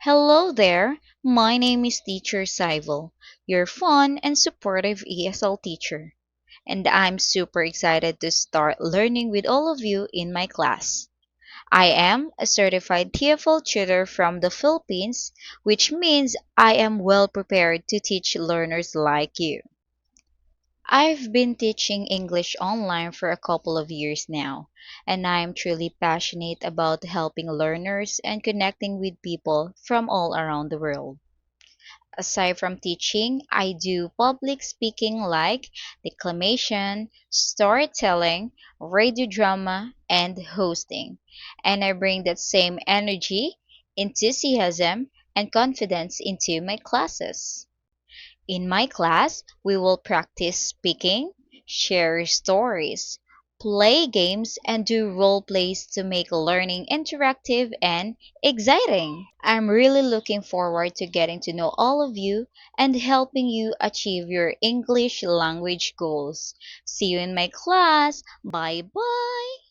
Hello there, my name is Teacher Saival, your fun and supportive ESL teacher, and I'm super excited to start learning with all of you in my class. I am a certified TFL tutor from the Philippines, which means I am well prepared to teach learners like you. I've been teaching English online for a couple of years now, and I'm truly passionate about helping learners and connecting with people from all around the world. Aside from teaching, I do public speaking like declamation, storytelling, radio drama, and hosting. And I bring that same energy, enthusiasm, and confidence into my classes. In my class, we will practice speaking, share stories, play games, and do role plays to make learning interactive and exciting. I'm really looking forward to getting to know all of you and helping you achieve your English language goals. See you in my class. Bye bye.